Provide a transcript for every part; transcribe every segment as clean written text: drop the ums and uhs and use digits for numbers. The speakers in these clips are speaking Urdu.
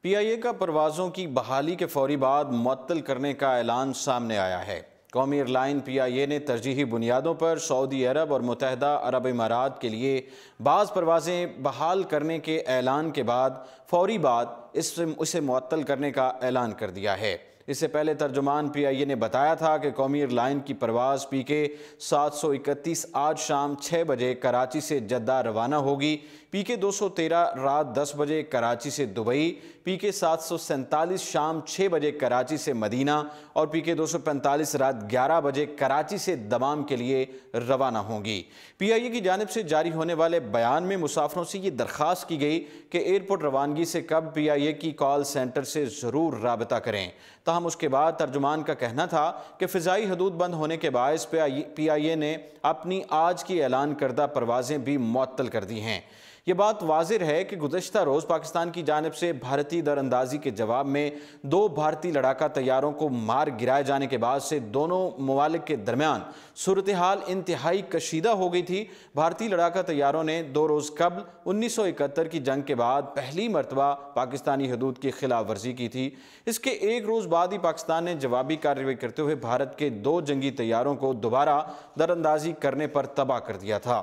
پی آئی اے کا پروازوں کی بحالی کے فوری بعد معطل کرنے کا اعلان سامنے آیا ہے۔ قومی ایئر لائن پی آئی اے نے ترجیحی بنیادوں پر سعودی عرب اور متحدہ عرب امارات کے لیے بعض پروازیں بحال کرنے کے اعلان کے بعد فوری بعد اسے معطل کرنے کا اعلان کر دیا ہے۔ اس سے پہلے ترجمان پی آئی اے نے بتایا تھا کہ قومی ایئر لائن کی پرواز پی کے 731 آج شام 6 بجے کراچی سے جدہ روانہ ہوگی، پی کے 213 رات 10 بجے کراچی سے دبئی، پی کے 747 شام 6 بجے کراچی سے مدینہ اور پی کے 245 رات 11 بجے کراچی سے دمام کے لیے روانہ ہوں گی۔ پی آئی اے کی جانب سے جاری ہونے والے بیان میں مسافروں سے یہ درخواست کی گئی کہ ایئرپورٹ روانگی سے قبل پی آئی اے کی کال سینٹر سے ضرور رابطہ کریں۔ تاہم اس کے بعد ترجمان کا کہنا تھا کہ فضائی حدود بند ہونے کے باعث پی آئی اے نے اپنی آج کی اعلان کردہ پروازیں بھی معطل کر دی ہیں۔ یہ بات واضح ہے کہ گزشتہ روز پاکستان کی جانب سے بھارتی در اندازی کے جواب میں 2 بھارتی لڑاکا طیاروں کو مار گرائے جانے کے بعد سے دونوں ممالک کے درمیان صورتحال انتہائی کشیدہ ہو گئی تھی۔ بھارتی لڑاکا طیاروں نے 2 روز قبل 1971 کی جنگ کے بعد پہلی مرتبہ پاکستانی حدود کی خلاف ورزی کی تھی۔ اس کے 1 روز بعد ہی پاکستان نے جوابی کارروائی کرتے ہوئے بھارت کے 2 جنگی طیاروں کو دوبارہ در اندازی کرنے پر تباہ کر دیا تھا،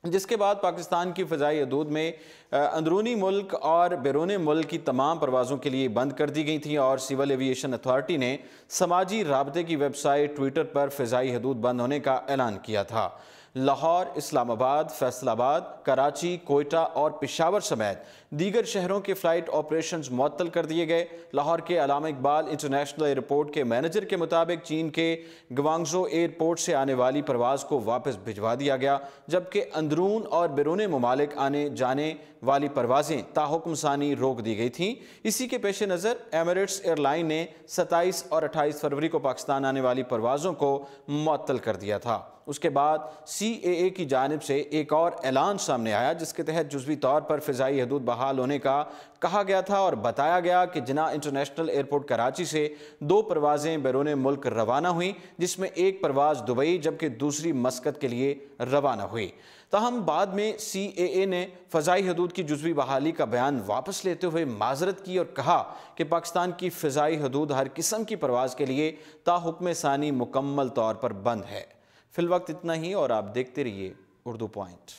جس کے بعد پاکستان کی فضائی حدود میں اندرونی ملک اور بیرون ملک کی تمام پروازوں کے لیے بند کر دی گئی تھیں اور سول ایویشن اتھارٹی نے سماجی رابطے کی ویب سائٹ ٹویٹر پر فضائی حدود بند ہونے کا اعلان کیا تھا۔ لاہور، اسلام آباد، فیصل آباد، کراچی، کوئٹہ اور پشاور سمیت دیگر شہروں کے فلائٹ آپریشنز معطل کر دیے گئے۔ لاہور کے علامہ اقبال انٹرنیشنل ایئرپورٹ کے مینیجر کے مطابق چین کے گوانگژو ایئرپورٹ سے آنے والی پرواز کو واپس بھجوا دیا گیا، جبکہ اندرون اور بیرون ممالک آنے جانے والی پروازیں تاحکم ثانی روک دی گئی تھیں۔ اسی کے پیش نظر ایمریٹس ایئر لائن نے 27 اور 28 فروری کو پاکستان آنے والی پروازوں کو معطل کر دیا تھا۔ اس کے بعد سی اے اے کی جانب سے ایک اور اعلان سامنے آیا جس کے تحت جزوی طور پر فضائی حدود بحال ہونے کا کہا گیا تھا اور بتایا گیا کہ جناح انٹرنیشنل ایئرپورٹ کراچی سے 2 پروازیں بیرون ملک روانہ ہوئیں، جس میں ایک پرواز دبئی جبکہ دوسری مسقط کے لیے روانہ ہوئی۔ تاہم بعد میں سی اے اے نے فضائی حدود کی جزوی بحالی کا بیان واپس لیتے ہوئے معذرت کی اور کہا کہ پاکستان کی فضائی حدود ہر قسم کی پرواز کے لیے تاحکم ثانی مکمل طور پر بند ہے۔ فی الوقت اتنا ہی اور آپ دیکھتے رہیے اردو پوائنٹ۔